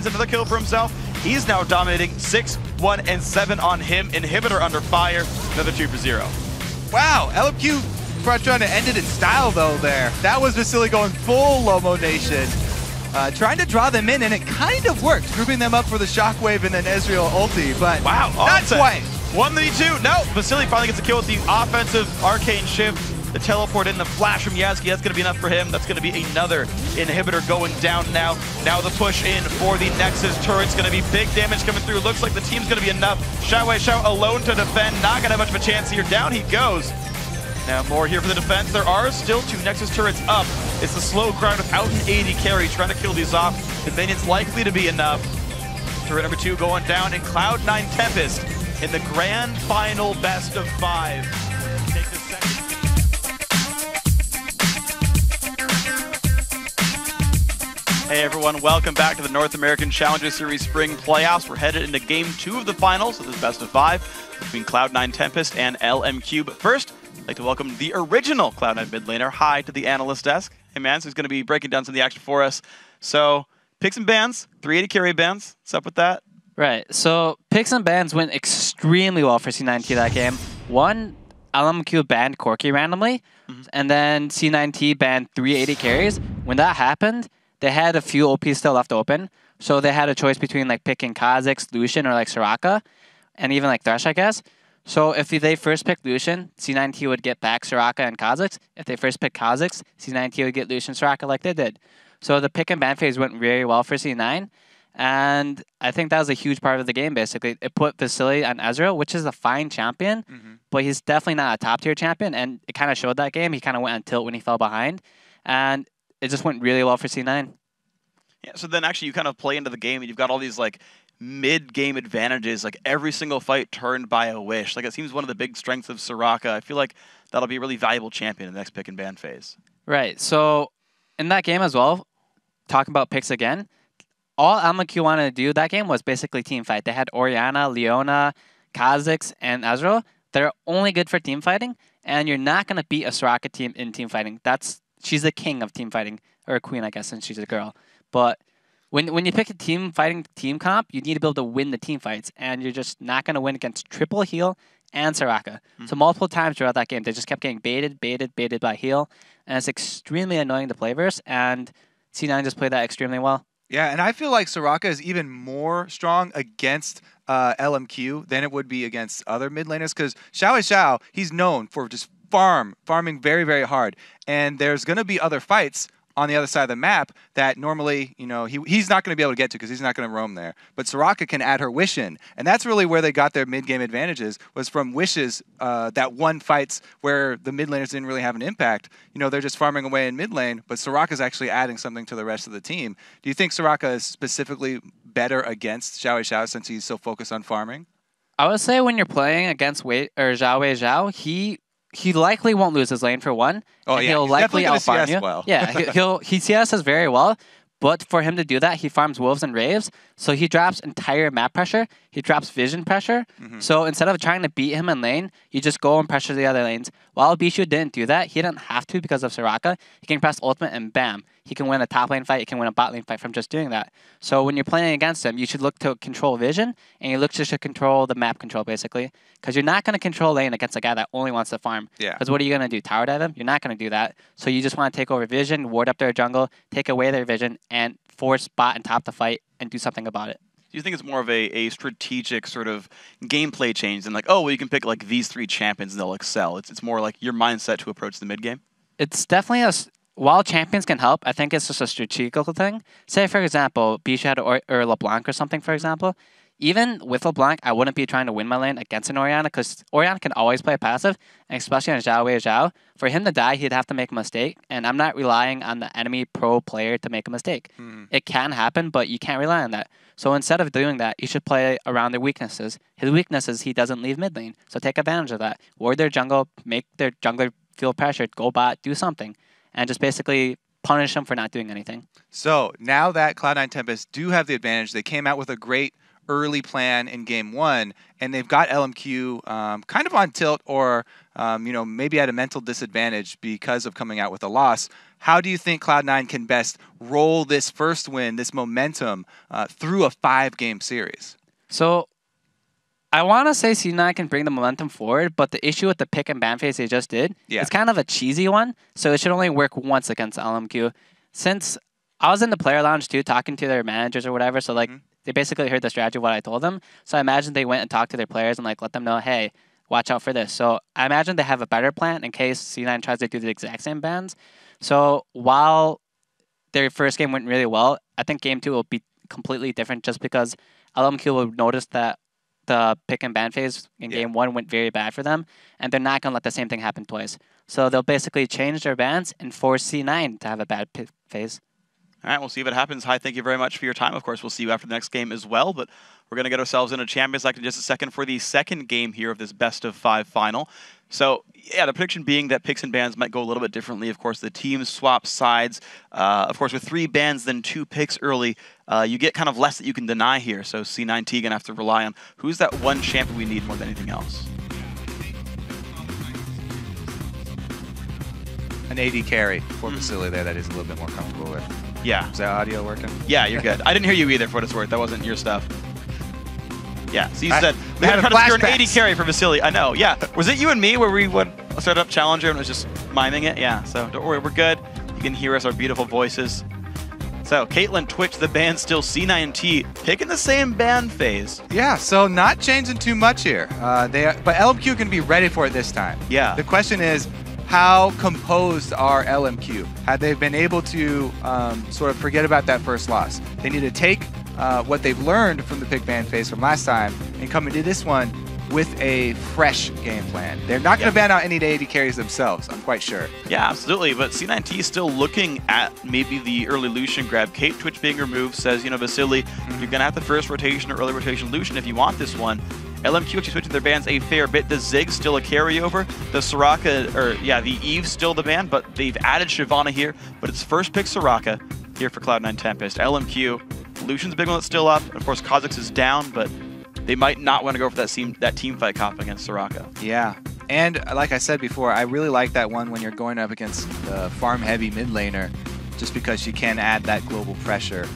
Gets another kill for himself. He's now dominating 6, 1, and 7 on him. Inhibitor under fire. Another 2 for 0. Wow, LMQ trying to end it in style though there. That was Vasilii going full Lomo Nation. Trying to draw them in, and it kind of worked, grouping them up for the Shockwave and then Ezreal ulti, but wow, not quite. 1v2. No, Vasilii finally gets a kill with the offensive arcane shift. The teleport in, the flash from Yazuki, that's going to be enough for him. That's going to be another inhibitor going down now. Now the push in for the Nexus turret's going to be big damage coming through. Looks like the team's going to be enough. XiaoWeiXiao alone to defend. Not going to have much of a chance here. Down he goes. Now more here for the defense. There are still 2 Nexus turrets up. It's the slow grind without an 80 carry, trying to kill these off. Convenience likely to be enough. Turret number 2 going down in Cloud9 Tempest in the grand final best of 5. Take the second. Hey everyone, welcome back to the North American Challenger Series Spring Playoffs. We're headed into Game 2 of the finals of this best of 5 between Cloud9 Tempest and LMQ. But first, I'd like to welcome the original Cloud9 mid laner, Hi, to the Analyst desk. Hey man, so he's going to be breaking down some of the action for us. So, picks and bans, 380 carry bans. What's up with that? Right, so picks and bans went extremely well for C9T that game. One, LMQ banned Corki randomly, and then C9T banned 380 carries. When that happened, they had a few OPs still left open, so they had a choice between like picking Kha'Zix, Lucian, or like Soraka, and even like Thresh, I guess. So if they first picked Lucian, C9T would get back Soraka and Kha'Zix. If they first picked Kha'Zix, C9T would get Lucian, Soraka like they did. So the pick and ban phase went very well for C9, and I think that was a huge part of the game, basically. It put Vasilii on Ezreal, which is a fine champion, but he's definitely not a top-tier champion, and it kind of showed that game. He kind of went on tilt when he fell behind, and it just went really well for C9. Yeah, so then actually you kind of play into the game and you've got all these like mid-game advantages, like every single fight turned by a wish. Like it seems one of the big strengths of Soraka. I feel like that'll be a really valuable champion in the next pick and ban phase. Right, so in that game as well, talking about picks again, all LMQ wanted to do that game was basically team fight. They had Orianna, Leona, Kha'Zix, and Ezreal. They're only good for team fighting, and you're not going to beat a Soraka team in team fighting. She's the king of team fighting, or a queen, I guess, since she's a girl. But when you pick a team fighting team comp, you need to be able to win the team fights, and you're just not going to win against triple heal and Soraka. So multiple times throughout that game, they just kept getting baited by heal, and it's extremely annoying to play versus, and C9 just played that extremely well. Yeah, and I feel like Soraka is even more strong against LMQ than it would be against other mid laners, because XiaoWeiXiao, he's known for just farming very, very hard, and there's going to be other fights on the other side of the map that normally, you know, he's not going to be able to get to because he's not going to roam there. But Soraka can add her wish in, and that's really where they got their mid-game advantages, was from wishes, that one fights where the mid laners didn't really have an impact. You know, they're just farming away in mid lane, but Soraka's actually adding something to the rest of the team. Do you think Soraka is specifically better against XiaoWeiXiao since he's so focused on farming? I would say when you're playing against XiaoWeiXiao, he likely won't lose his lane for one. Oh, and yeah. He'll likely outfarm you. Well. Yeah, he CSs very well, but for him to do that, he farms wolves and raves, so he drops entire map pressure, he drops vision pressure, so instead of trying to beat him in lane, you just go and pressure the other lanes. While Bischu didn't do that, he didn't have to because of Soraka. He can press ultimate and bam, he can win a top lane fight, he can win a bot lane fight from just doing that. So when you're playing against him, you should look to control vision, and you look to control the map control, basically. Because you're not going to control lane against a guy that only wants to farm. Yeah. Because what are you going to do, tower dive him? You're not going to do that. So you just want to take over vision, ward up their jungle, take away their vision, and force bot and top the fight, and do something about it. Do you think it's more of a strategic sort of gameplay change than like, oh, well, you can pick like these 3 champions and they'll excel? It's more like your mindset to approach the mid game? It's definitely while champions can help, I think it's just a strategical thing. Say, for example, Bischu had or LeBlanc or something, for example. Even with LeBlanc, I wouldn't be trying to win my lane against an Orianna, because Orianna can always play passive, and especially on XiaoWeiXiao. For him to die, he'd have to make a mistake, and I'm not relying on the enemy pro player to make a mistake. It can happen, but you can't rely on that. So instead of doing that, you should play around their weaknesses. His weakness is he doesn't leave mid lane, so take advantage of that. Ward their jungle, make their jungler feel pressured, go bot, do something, and just basically punish them for not doing anything. So now that Cloud9 Tempest do have the advantage, they came out with a great early plan in game 1, and they've got LMQ kind of on tilt, or you know, maybe at a mental disadvantage because of coming out with a loss. How do you think Cloud9 can best roll this first win, this momentum, through a 5-game series? So I want to say C9 can bring the momentum forward, but the issue with the pick and ban phase they just did, it's kind of a cheesy one, so it should only work once against LMQ. Since I was in the player lounge too, talking to their managers or whatever, so like they basically heard the strategy of what I told them. So I imagine they went and talked to their players and like let them know, hey, watch out for this. So I imagine they have a better plan in case C9 tries to do the exact same bans. So while their first game went really well, I think game 2 will be completely different just because LMQ will notice that the pick and ban phase in game 1 went very bad for them, and they're not going to let the same thing happen twice. So they'll basically change their bans and force C9 to have a bad pick phase. All right, we'll see if it happens. Hi, thank you very much for your time. Of course, we'll see you after the next game as well, but we're going to get ourselves into Champions League in just a second for the second game here of this best-of-5 final. So, yeah, the prediction being that picks and bans might go a little bit differently. Of course, the teams swap sides. Of course, with 3 bans, then 2 picks early, you get kind of less that you can deny here. So C9T going to have to rely on who's that one champion we need more than anything else. An AD carry for Vasilii there that is a little bit more comfortable with. Yeah. Is that audio working? Yeah, you're good. I didn't hear you either, for what it's worth. That wasn't your stuff. Yeah, so you said we had to secure an 80 carry for Vasilii. I know, yeah. Was it you and me where we would start up Challenger and was just miming it? Yeah, so don't worry, we're good. You can hear us, our beautiful voices. So, Qi-Lin, Twitch, the ban still C9T, picking the same ban phase. Yeah, so not changing too much here. But LMQ can be ready for it this time. Yeah. The question is, how composed are LMQ? Have they been able to sort of forget about that first loss? They need to take what they've learned from the pick ban phase from last time and come into this one with a fresh game plan. They're not going to ban out any AD carries themselves, I'm quite sure. Yeah, absolutely, but C9T is still looking at maybe the early Lucian grab. Kate Twitch being removed says, you know, Vasilii, you're going to have the first rotation or early rotation Lucian if you want this one. LMQ actually switching their bans a fair bit. The Zig's still a carryover. The Soraka, or yeah, the Eve's still the ban, but they've added Shyvana here. But it's first pick Soraka here for Cloud9 Tempest. LMQ, Lucian's a big one that's still up. Of course, Kha'Zix is down, but they might not want to go for that team fight comp against Soraka. Yeah, and like I said before, I really like that one when you're going up against the farm-heavy mid laner, just because she can add that global pressure.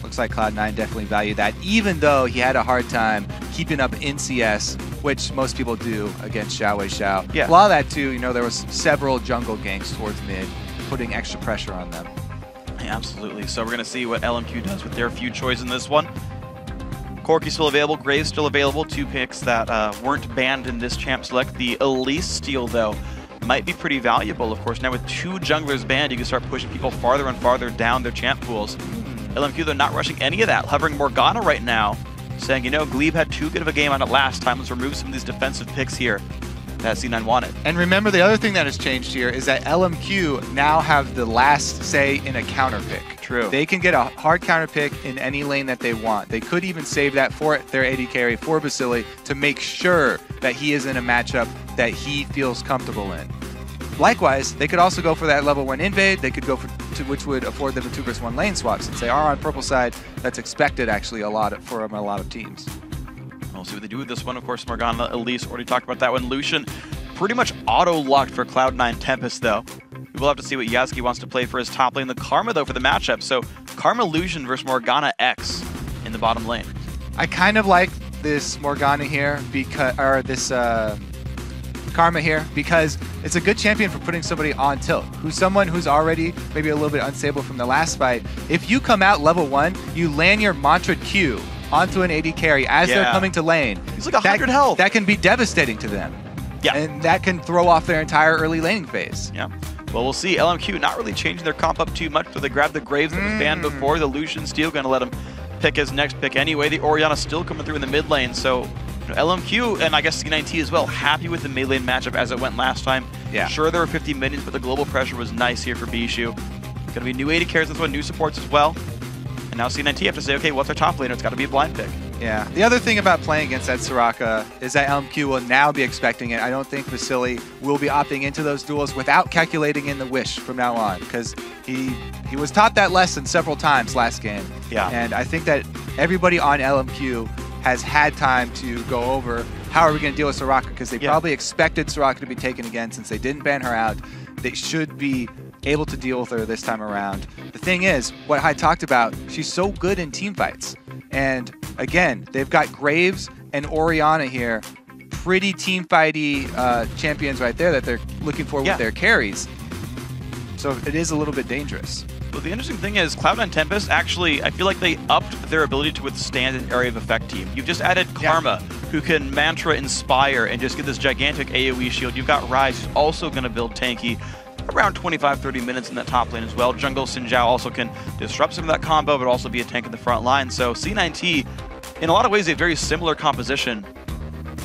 Looks like Cloud9 definitely valued that, even though he had a hard time keeping up in CS, which most people do against XiaoWeiXiao. Yeah. A lot of that too, you know, there was several jungle ganks towards mid, putting extra pressure on them. Yeah, absolutely. So we're going to see what LMQ does with their few choice in this one. Corki's still available, Graves still available, 2 picks that weren't banned in this champ select. The Elise steal, though, might be pretty valuable. Of course, now with 2 junglers banned, you can start pushing people farther and farther down their champ pools. LMQ, they're not rushing any of that. Hovering Morgana right now, saying, you know, Glebe had too good of a game on it last time. Let's remove some of these defensive picks here that C9 wanted. And remember, the other thing that has changed here is that LMQ now have the last say in a counter pick. True. They can get a hard counter pick in any lane that they want. They could even save that for their AD carry for Vasilii to make sure that he is in a matchup that he feels comfortable in. Likewise, they could also go for that level 1 invade. They could go for which would afford them a 2-versus-1 lane swap, since they are on purple side. That's expected actually a lot from a lot of teams. We'll see what they do with this one. Of course, Morgana, Elise, already talked about that one. Lucian, pretty much auto-locked for Cloud9 Tempest, though. We'll have to see what Yazuki wants to play for his top lane. The Karma, though, for the matchup. So, Karma Lucian versus Morgana X in the bottom lane. I kind of like this Morgana here, because, or this Karma here, because it's a good champion for putting somebody on tilt, someone who's already maybe a little bit unstable from the last fight. If you come out level 1, you land your mantra Q onto an AD carry as they're coming to lane. He's like 100 health. That can be devastating to them. Yeah. And that can throw off their entire early laning phase. Yeah. Well, we'll see. LMQ not really changing their comp up too much, but they grabbed the Graves that was banned before. The Lucian Steel going to let him pick his next pick anyway. The Orianna still coming through in the mid lane, so LMQ, and I guess C9T as well, happy with the mid lane matchup as it went last time. Yeah. Sure, there were 50 minions, but the global pressure was nice here for Bischu. Going to be new 80 carries in this one, new supports as well. And now C9T have to say, okay, what's our top laner? It's got to be a blind pick. Yeah. The other thing about playing against that Soraka is that LMQ will now be expecting it. I don't think Vasilii will be opting into those duels without calculating in the wish from now on, because he was taught that lesson several times last game. Yeah. And I think that everybody on LMQ has had time to go over how are we going to deal with Soraka, because they probably expected Soraka to be taken again since they didn't ban her out. They should be able to deal with her this time around. The thing is, what I talked about, she's so good in team fights. And again, they've got Graves and Orianna here. Pretty team fighty champions right there that they're looking for with their carries. So it is a little bit dangerous. Well, the interesting thing is Cloud9 Tempest actually, I feel like they upped their ability to withstand an area of effect team. You've just added Karma, who can Mantra Inspire and just get this gigantic AoE shield. You've got Ryze, who's also going to build tanky around 25-30 minutes in that top lane as well. Jungle Xin also can disrupt some of that combo, but also be a tank in the front line. So C9T, in a lot of ways, a very similar composition.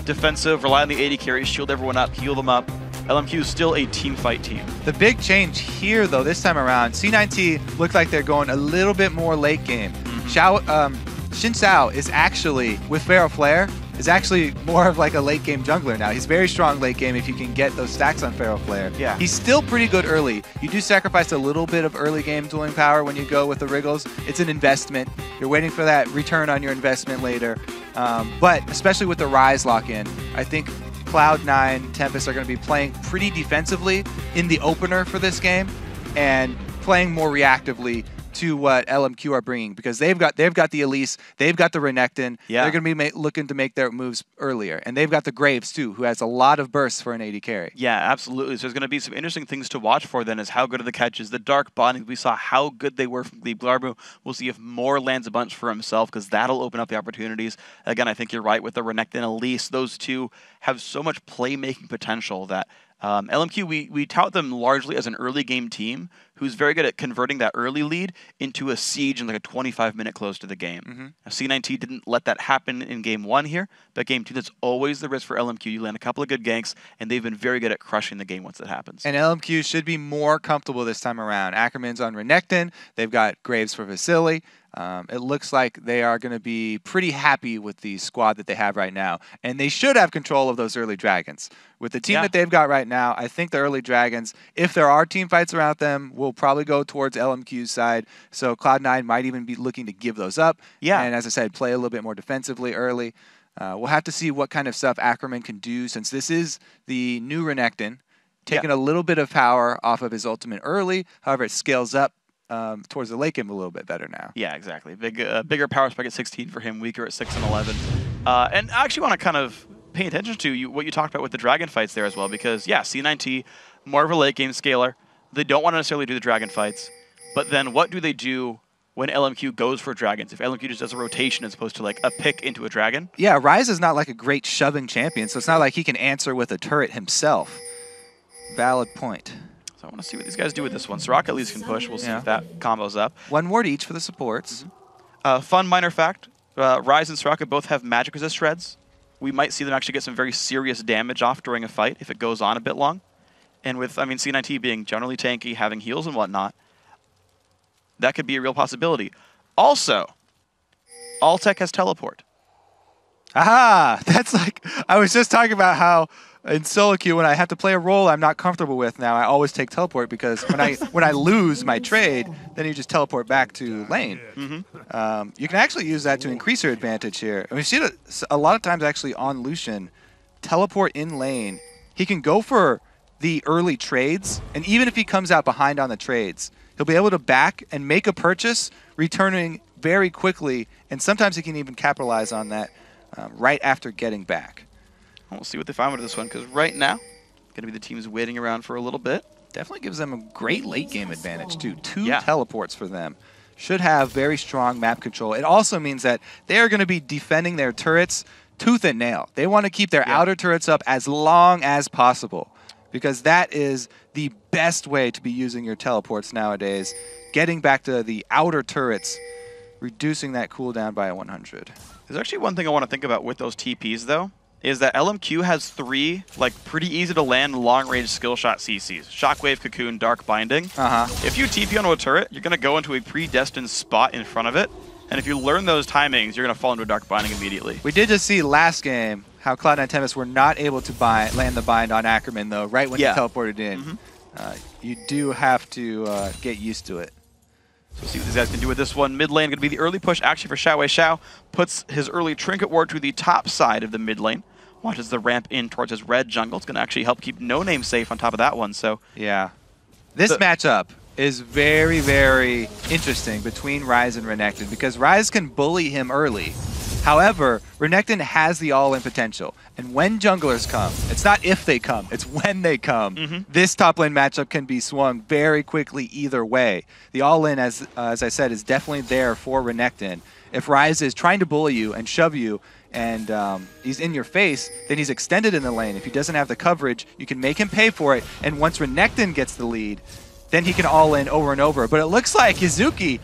Defensive, rely on the AD carries, shield everyone up, heal them up. LMQ is still a team fight team. The big change here, though, this time around, C9T looked like they're going a little bit more late game. Xiao is actually, with Feral Flare, is actually more of like a late game jungler now. He's very strong late game if you can get those stacks on Feral Flare. Yeah. He's still pretty good early. You do sacrifice a little bit of early game dueling power when you go with the Wriggles. It's an investment. You're waiting for that return on your investment later. But especially with the Ryze lock-in, I think Cloud9 Tempest are going to be playing pretty defensively in the opener for this game and playing more reactively to what LMQ are bringing, because they've got the Elise, they've got the Renekton. They're going to be looking to make their moves earlier, and they've got the Graves too, who has a lot of bursts for an AD carry. Yeah, absolutely. So there's going to be some interesting things to watch for then, is how good are the catches, the dark bonding. We saw how good they were from Gleebglarbu. We'll see if more lands a bunch for himself, because that'll open up the opportunities. Again, I think you're right with the Renekton Elise. Those two have so much playmaking potential that LMQ, we tout them largely as an early game team who's very good at converting that early lead into a siege in like a 25-minute close to the game. Now, C9T didn't let that happen in game 1 here, but game 2, that's always the risk for LMQ. You land a couple of good ganks, and they've been very good at crushing the game once it happens. And LMQ should be more comfortable this time around. Ackerman's on Renekton. They've got Graves for Vasilii. It looks like they are going to be pretty happy with the squad that they have right now. And they should have control of those early dragons. With the team that they've got right now, I think the early dragons, if there are team fights around them, will probably go towards LMQ's side. So Cloud9 might even be looking to give those up. And as I said, play a little bit more defensively early. We'll have to see what kind of stuff Ackerman can do, since this is the new Renekton, taking a little bit of power off of his ultimate early. However, it scales up towards the late game a little bit better now. Yeah, exactly. Bigger power spike at 16 for him, weaker at 6 and 11. And I actually want to kind of pay attention to what you talked about with the dragon fights there as well, because, yeah, C9T, more of a late game scaler. They don't want to necessarily do the dragon fights, but then what do they do when LMQ goes for dragons? If LMQ just does a rotation as opposed to like a pick into a dragon? Yeah, Ryze is not like a great shoving champion, so it's not like he can answer with a turret himself. Valid point. So I want to see what these guys do with this one. Soraka at least can push. We'll see if that combos up. 1 ward each for the supports. Fun minor fact, Ryze and Soraka both have magic resist shreds. We might see them actually get some very serious damage off during a fight if it goes on a bit long. And with, I mean, C9T being generally tanky, having heals and whatnot, that could be a real possibility. Also, Altec has teleport. Aha! That's like, I was just talking about how in solo queue, when I have to play a role I'm not comfortable with now, I always take teleport, because when I lose my trade, then you just teleport back to lane. You can actually use that to increase your advantage here. And we see it a lot of times actually on Lucian. Teleport in lane. He can go for the early trades, and even if he comes out behind on the trades, he'll be able to back and make a purchase, returning very quickly, and sometimes he can even capitalize on that right after getting back. We'll see what they find with this one, because right now, going to be the teams waiting around for a little bit. Definitely gives them a great late game advantage, too. 2 teleports for them. Should have very strong map control. It also means that they are going to be defending their turrets tooth and nail. They want to keep their outer turrets up as long as possible, because that is the best way to be using your teleports nowadays. Getting back to the outer turrets, reducing that cooldown by 100. There's actually one thing I want to think about with those TPs, though, is that LMQ has 3, like, pretty easy to land long-range skill shot CCs. Shockwave, Cocoon, Dark Binding. If you TP onto a turret, you're going to go into a predestined spot in front of it, and if you learn those timings, you're going to fall into a Dark Binding immediately. We did just see last game how Cloud9 Tempest were not able to land the bind on Ackerman, though, right when he teleported in. You do have to get used to it. So we'll see what these guys can do with this one. Mid lane going to be the early push actually for XiaoWeiXiao. Puts his early Trinket Ward to the top side of the mid lane. Watches the ramp in towards his red jungle. It's going to actually help keep NoName safe on top of that one. So yeah, This matchup is very, very interesting between Ryze and Renekton because Ryze can bully him early. However, Renekton has the all-in potential. And when junglers come, it's not if they come, it's when they come. This top lane matchup can be swung very quickly either way. The all-in, as I said, is definitely there for Renekton. If Ryze is trying to bully you and shove you and he's in your face, then he's extended in the lane. If he doesn't have the coverage, you can make him pay for it. And once Renekton gets the lead, then he can all-in over and over. But it looks like Yazuki...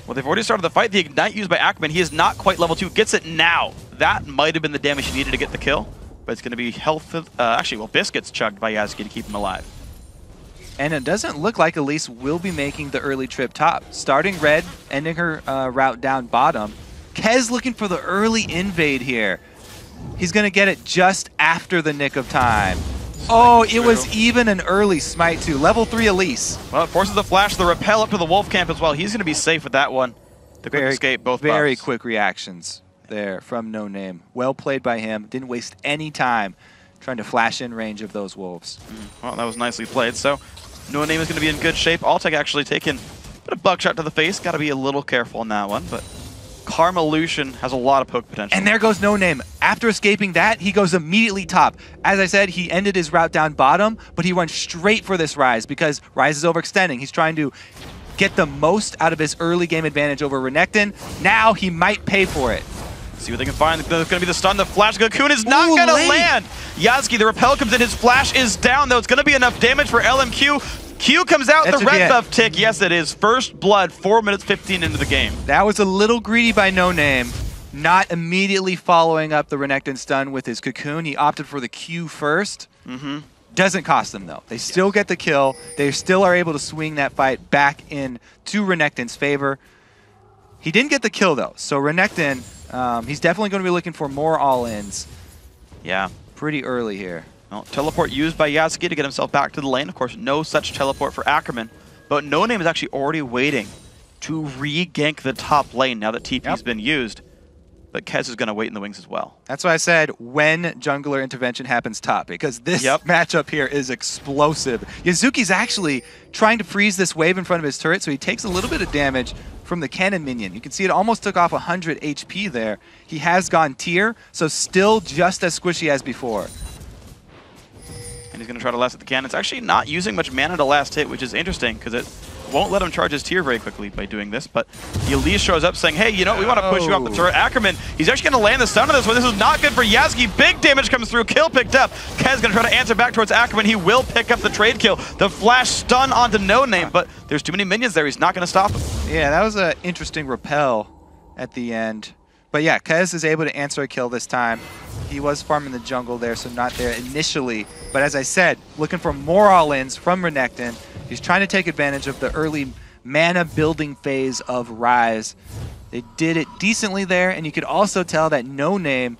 Well, they've already started the fight. The Ignite used by Ackerman. He is not quite level 2. Gets it now. That might have been the damage he needed to get the kill. But it's going to be health... actually, well, Biscuit's chugged by Yazuki to keep him alive. And it doesn't look like Elise will be making the early trip top. Starting red, ending her route down bottom. Kez looking for the early invade here. He's going to get it just after the nick of time. Oh, it was even an early smite too. Level 3 Elise. Well, it forces the flash, the repel up to the wolf camp as well. He's going to be safe with that one. The quick escape, both very buffs. quick reactions there from NoName. Well played by him. Didn't waste any time trying to flash in range of those wolves. Well, that was nicely played. So, NoName is going to be in good shape. Altec actually taking a bit of buckshot to the face. Got to be a little careful on that one, but Karma Lucian has a lot of poke potential. And there goes NoName. After escaping that, he goes immediately top. As I said, he ended his route down bottom, but he went straight for this Ryze because Ryze is overextending. He's trying to get the most out of his early game advantage over Renekton. Now he might pay for it. See what they can find. There's going to be the stun. The flash cocoon is not going to land. Yazuki, the repel comes in. His flash is down, though. It's going to be enough damage for LMQ. Q comes out, the red buff tick. Yes, it is. First blood, 4 minutes 15 into the game. That was a little greedy by NoName, not immediately following up the Renekton stun with his cocoon. He opted for the Q first. Doesn't cost them, though. They still get the kill. They still are able to swing that fight back in to Renekton's favor. He didn't get the kill, though. So Renekton, he's definitely going to be looking for more all-ins. Yeah. Pretty early here. Well, teleport used by Yazuki to get himself back to the lane. Of course, no such teleport for Ackerman. But NoName is actually already waiting to re-gank the top lane now that TP's been used. But Kez is going to wait in the wings as well. That's why I said when jungler intervention happens top, because this matchup here is explosive. Yazuki's actually trying to freeze this wave in front of his turret, so he takes a little bit of damage from the cannon minion. You can see it almost took off 100 HP there. He has gone tier, so still just as squishy as before. And he's going to try to last at the cannon. It's actually not using much mana to last hit, which is interesting because it won't let him charge his tier very quickly by doing this. But the Elise shows up saying, hey, you know, we want to push you off the turret. Ackerman, he's actually going to land the stun on this one. This is not good for Yazuki. Big damage comes through. Kill picked up. Kez going to try to answer back towards Ackerman. He will pick up the trade kill. The flash stun onto NoName, but there's too many minions there. He's not going to stop him. Yeah, that was an interesting repel at the end. But yeah, Kez is able to answer a kill this time. He was farming the jungle there, so not there initially. But as I said, looking for more all-ins from Renekton. He's trying to take advantage of the early mana building phase of Ryze. They did it decently there, and you could also tell that NoName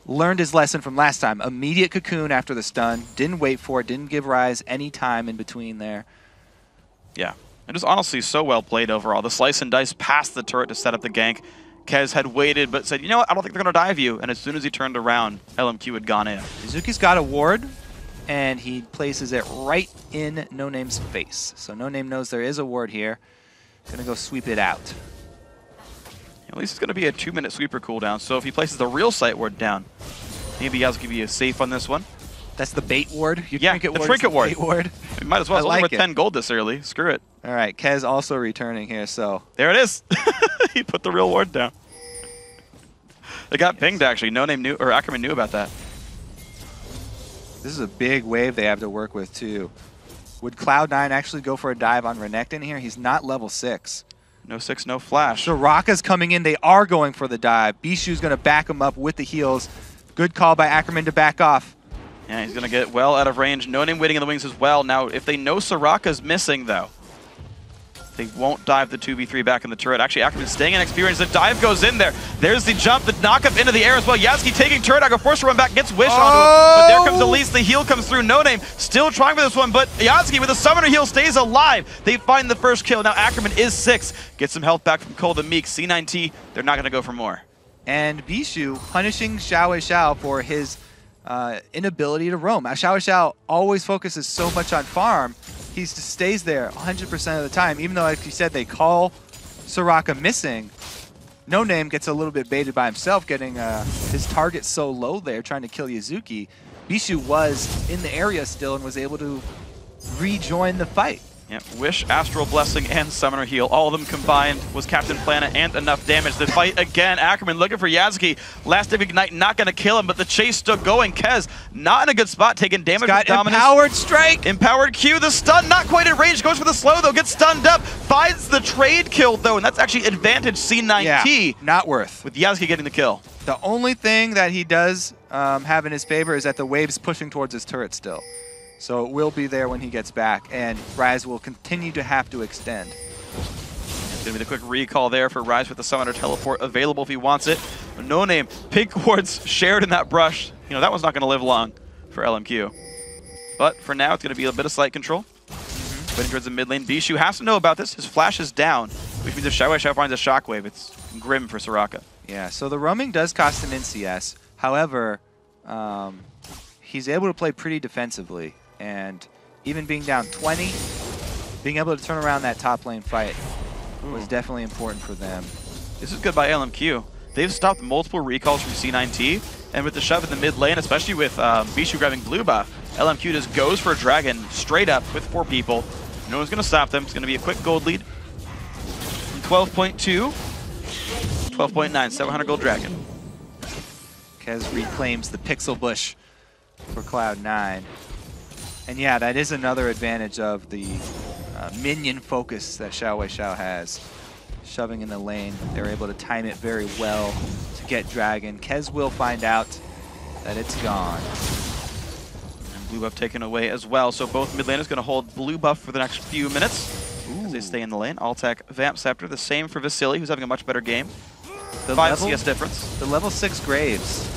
learned his lesson from last time. Immediate cocoon after the stun. Didn't wait for it. Didn't give Ryze any time in between there. Yeah. It was honestly so well played overall. The slice and dice past the turret to set up the gank. Kez had waited, but said, you know what, I don't think they're going to dive you. And as soon as he turned around, LMQ had gone in. Yazuki's got a ward, and he places it right in NoName's face. So NoName knows there is a ward here. Going to go sweep it out. At least it's going to be a 2-minute sweeper cooldown, so if he places the real sight ward down, maybe Yazuki be safe on this one. That's the bait ward? The trinket ward. Bait ward. We might as well. It's only worth 10 gold this early. Screw it. All right, Kez also returning here, so. There it is. He put the real ward down. They got pinged, actually. NoName knew, or Ackerman knew about that. This is a big wave they have to work with, too. Would Cloud9 actually go for a dive on Renekton here? He's not level 6. No 6, no flash. Soraka's coming in. They are going for the dive. Bischu's going to back him up with the heals. Good call by Ackerman to back off. Yeah, he's going to get well out of range. NoName waiting in the wings as well. Now, if they know Soraka's missing, though, they won't dive the 2v3 back in the turret. Actually, Ackerman's staying in experience. The dive goes in there. There's the jump, the knock up into the air as well. Yazuki taking turret. Agro forced to run back, gets Wish onto him. But there comes Elise. The heal comes through. NoName still trying for this one, but Yazuki with a summoner heal stays alive. They find the first kill. Now Ackerman is 6. Gets some health back from Cole the Meek. C9T, they're not going to go for more. And Bischu punishing XiaoWeiXiao for his inability to roam. XiaoWeiXiao always focuses so much on farm, he just stays there 100% of the time. Even though, like you said, they call Soraka missing, NoName gets a little bit baited by himself, getting his target so low there, trying to kill Yazuki. Bischu was in the area still and was able to rejoin the fight. Yeah, Wish, Astral Blessing, and Summoner Heal. All of them combined was Captain Planet and enough damage. The fight again, Ackerman looking for Yazuki. Last Dig Ignite not going to kill him, but the chase still going. Kez not in a good spot, taking damage with Dominus. Empowered Strike! Empowered Q, the stun not quite in range. Goes for the slow though, gets stunned up. Finds the trade kill though, and that's actually advantage C9T. Yeah, not worth. With Yazuki getting the kill. The only thing that he does have in his favor is that the wave's pushing towards his turret still. So it will be there when he gets back, and Ryze will continue to have to extend. It's going to be the quick recall there for Ryze with the Summoner Teleport available if he wants it. NoName, pink wards shared in that brush. You know, that one's not going to live long for LMQ. But for now, it's going to be a bit of slight control. But towards the mid lane, Bischu has to know about this. His flash is down, which means if XiaoWeiXiao finds a shockwave, it's grim for Soraka. Yeah, so the roaming does cost him in CS. However, he's able to play pretty defensively. And even being down 20, being able to turn around that top lane fight was definitely important for them. This is good by LMQ. They've stopped multiple recalls from C9T, and with the shove in the mid lane, especially with Bischu grabbing blue buff, LMQ just goes for a dragon straight up with 4 people. No one's going to stop them. It's going to be a quick gold lead. 12.2, 12.9, 700 gold dragon. Kez reclaims the pixel bush for Cloud9. And yeah, that is another advantage of the minion focus that XiaoWeiXiao has. Shoving in the lane, they're able to time it very well to get Dragon. Kez will find out that it's gone. And blue buff taken away as well, so both mid laners going to hold blue buff for the next few minutes as they stay in the lane. Altec, Vamp Scepter, the same for Vasilii, who's having a much better game. The 5 CS difference. The level 6 Graves.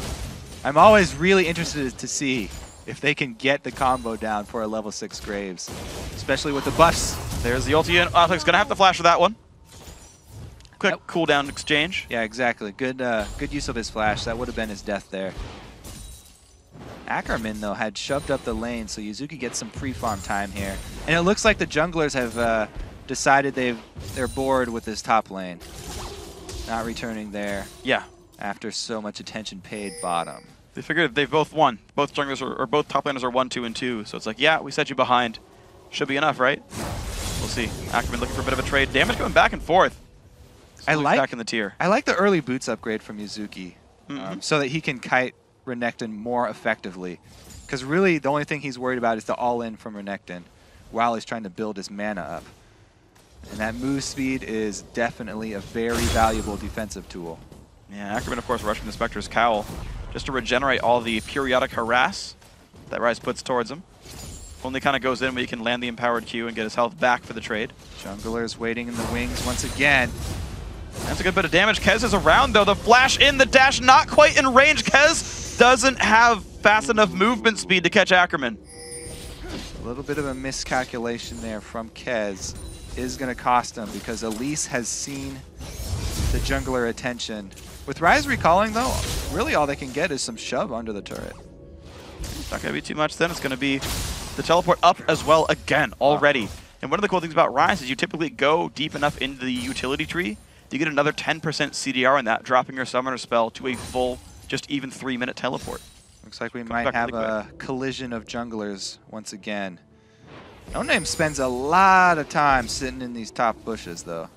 I'm always really interested to see if they can get the combo down for a level 6 Graves, especially with the buffs. There's the ulti, and Altec's going to have to flash for that one. Quick cooldown exchange. Yeah, exactly. Good good use of his flash. That would have been his death there. Ackerman, though, had shoved up the lane, so Yazuki gets some pre-farm time here. And it looks like the junglers have decided they're bored with this top lane. Not returning there. Yeah. After so much attention paid bottom. They figured they've both won. Both junglers or both top laners are 1, 2, and 2. So it's like, yeah, we set you behind. Should be enough, right? We'll see. Ackerman looking for a bit of a trade. Damage going back and forth. Back in the tier. I like the early boots upgrade from Yazuki, so that he can kite Renekton more effectively. Because really, the only thing he's worried about is the all-in from Renekton, while he's trying to build his mana up. And that move speed is definitely a very valuable defensive tool. Yeah, Ackerman, of course, rushing the Spectre's Cowl just to regenerate all the periodic harass that Ryze puts towards him. Only kind of goes in when he can land the empowered Q and get his health back for the trade. Jungler's waiting in the wings once again. That's a good bit of damage. Kez is around, though. The flash in, the dash not quite in range. Kez doesn't have fast enough movement speed to catch Ackerman. A little bit of a miscalculation there from Kez is going to cost him, because Elise has seen the jungler attention. With Ryze recalling, though, really all they can get is some shove under the turret. It's not going to be too much then. It's going to be the teleport up as well again already. And one of the cool things about Ryze is you typically go deep enough into the utility tree, you get another 10% CDR on that, dropping your summoner spell to a full, just even 3-minute teleport. Looks like we might have a collision of junglers once again. NoName spends a lot of time sitting in these top bushes, though.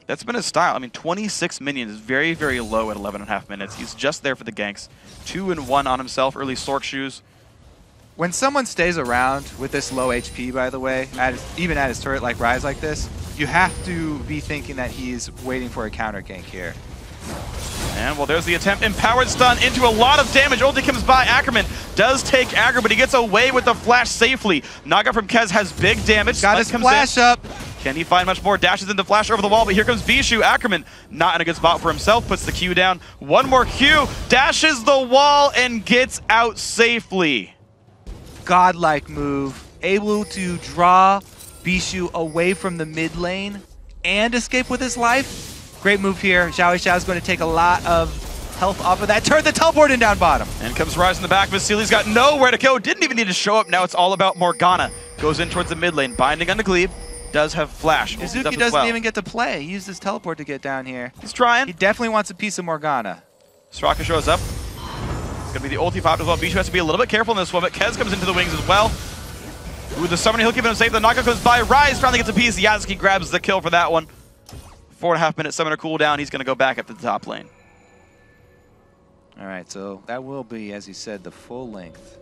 That's been his style. I mean, 26 minions is very, very low at 11.5 minutes. He's just there for the ganks. 2 and 1 on himself, early Sork shoes. When someone stays around with this low HP, by the way, even at his turret like Ryze like this, you have to be thinking that he's waiting for a counter gank here. And, well, there's the attempt. Empowered stun into a lot of damage. Ulti comes by. Ackerman does take aggro, but he gets away with the flash safely. Knockout from Kez has big damage. Got his flash up. Can he find much more? Dashes into flash over the wall, but here comes Bischu. Ackerman not in a good spot for himself. Puts the Q down. One more Q. Dashes the wall and gets out safely. Godlike move. Able to draw Bischu away from the mid lane and escape with his life. Great move here. XiaoWeiXiao is going to take a lot of health off of that. Turn the teleport in down bottom. And comes Ryze in the back. Vasilii's got nowhere to go. Didn't even need to show up. Now it's all about Morgana. Goes in towards the mid lane. Binding onto Gleeb. Does have flash. Yazuki doesn't even get to play. He used his teleport to get down here. He's trying. He definitely wants a piece of Morgana. Soraka shows up. It's going to be the ulti pop as well. Bischu has to be a little bit careful in this one, but Kez comes into the wings as well. Ooh, the summoning, he'll keep him safe. The knockout comes by. Ryze finally gets a piece. Yazuki grabs the kill for that one. 4.5 minute summoner cooldown. He's going to go back up to the top lane. All right, so that will be, as you said, the full length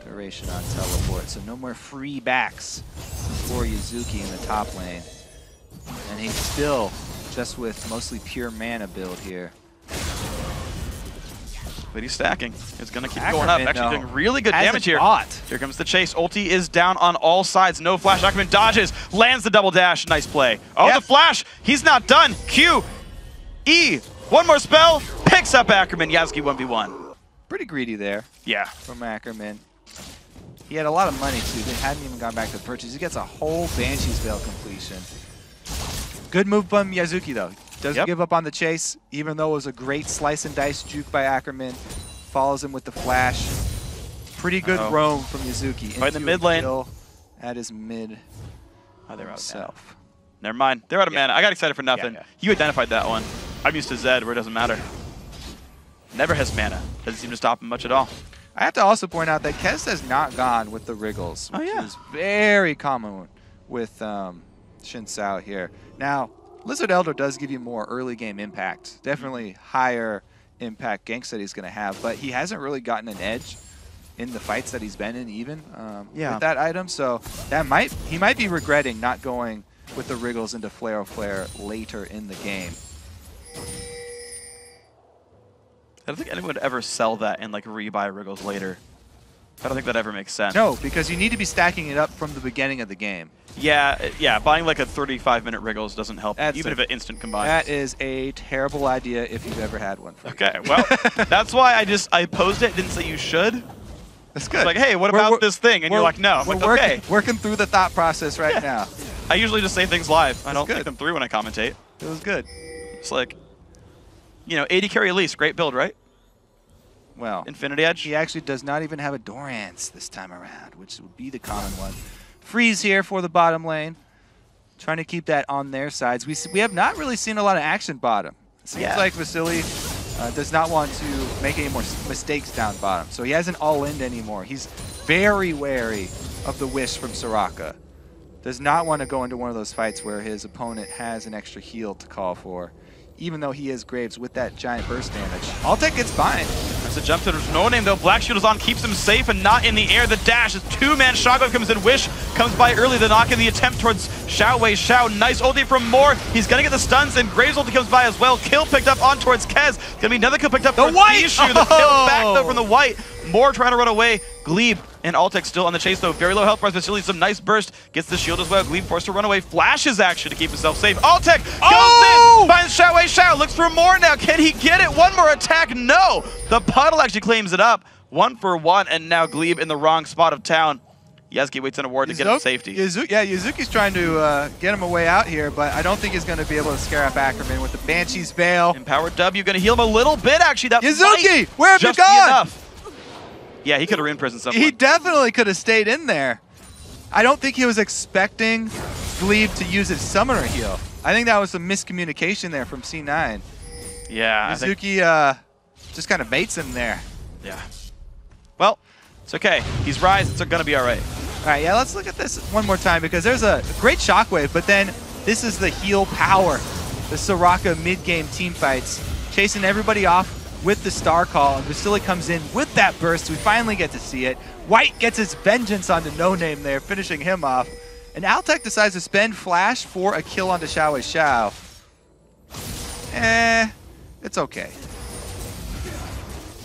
duration on teleport. So no more free backs for Yazuki in the top lane. And he's still just with mostly pure mana build here. But he's stacking. It's going to keep going up. Actually doing really good damage here. Bought. Here comes the chase. Ulti is down on all sides. No flash. Ackerman dodges. Lands the double dash. Nice play. Oh, the flash. He's not done. Q. E. One more spell. Picks up Ackerman. Yazuki 1v1. Pretty greedy there. Yeah. From Ackerman. He had a lot of money, too. They hadn't even gone back to the purchase. He gets a whole Banshee's Veil completion. Good move from Yazuki, though. Doesn't give up on the chase, even though it was a great slice and dice juke by Ackerman. Follows him with the flash. Pretty good roam from Yazuki. Right in the mid lane. At his mid. Oh, they're out of mana. Never mind. They're out of mana. I got excited for nothing. You identified that one. I'm used to Zed, where it doesn't matter. Never has mana. Doesn't seem to stop him much at all. I have to also point out that Kez has not gone with the Wriggles, which is very common with Xin Xiao here. Now, Lizard Elder does give you more early game impact. Definitely higher impact ganks that he's going to have, but he hasn't really gotten an edge in the fights that he's been in even with that item. So that he might be regretting not going with the Wriggles into Flare later in the game. I don't think anyone would ever sell that and like rebuy Wriggles later. I don't think that ever makes sense. No, because you need to be stacking it up from the beginning of the game. Yeah, buying like a 35-minute Wriggles doesn't help, even if it instant combines. That is a terrible idea if you've ever had one. Okay, well, that's why I posed it, didn't say you should. That's good. It's like, hey, what about this thing? And you're like, no. I'm like, okay. Working through the thought process right now. I usually just say things live. I don't think them through when I commentate. It was good. It's like, you know, 80 carry Elise, great build, right? Well, Infinity Edge. He actually does not even have a Dorance this time around, which would be the common one. Freeze here for the bottom lane. Trying to keep that on their sides. We have not really seen a lot of action bottom. It seems like Vasilii does not want to make any more mistakes down bottom. So he hasn't all-in anymore. He's very wary of the wish from Soraka. Does not want to go into one of those fights where his opponent has an extra heal to call for, even though he is Graves with that giant burst damage. Altec gets bind. That's a jump to NoName though. Black Shield is on, keeps him safe and not in the air. The dash is two-man shotgun comes in. Wish comes by early. The knock in the attempt towards XiaoWeiXiao. Nice ulti from Moore. He's gonna get the stuns and Graves ulti comes by as well. Kill picked up on towards Kez. Gonna be another kill picked up for Bischu. The kill back though from the white. Moore trying to run away. Gleeb and Altec still on the chase though. Very low health bar. Vasilii some nice burst. Gets the shield as well. Gleeb forced to run away. Flashes action to keep himself safe. Altec goes in. Finds XiaoWeiXiao. Looks for more now. Can he get it? One more attack. No. The puddle actually claims it up. 1 for 1. And now Gleeb in the wrong spot of town. Yazuki waits on a ward to get him safety. Yazuki's trying to get him a way out here, but I don't think he's going to be able to scare up Ackerman with the Banshee's Veil. Empowered W going to heal him a little bit actually. That Yazuki, where have you just gone? Be enough. Yeah, he could have re-imprisoned someone. He definitely could have stayed in there. I don't think he was expecting Gleeb to use his summoner heal. I think that was some miscommunication there from C9. Yeah. Yazuki just kind of baits him there. Yeah. Well, it's okay. He's Ryze. It's going to be all right. All right, yeah, let's look at this one more time because there's a great shockwave, but then this is the heal power. The Soraka mid-game team fights, chasing everybody off with the star call, and Vasilii comes in with that burst. We finally get to see it. White gets his vengeance onto NoName there, finishing him off. And Altec decides to spend flash for a kill onto XiaoWeiXiao. It's okay.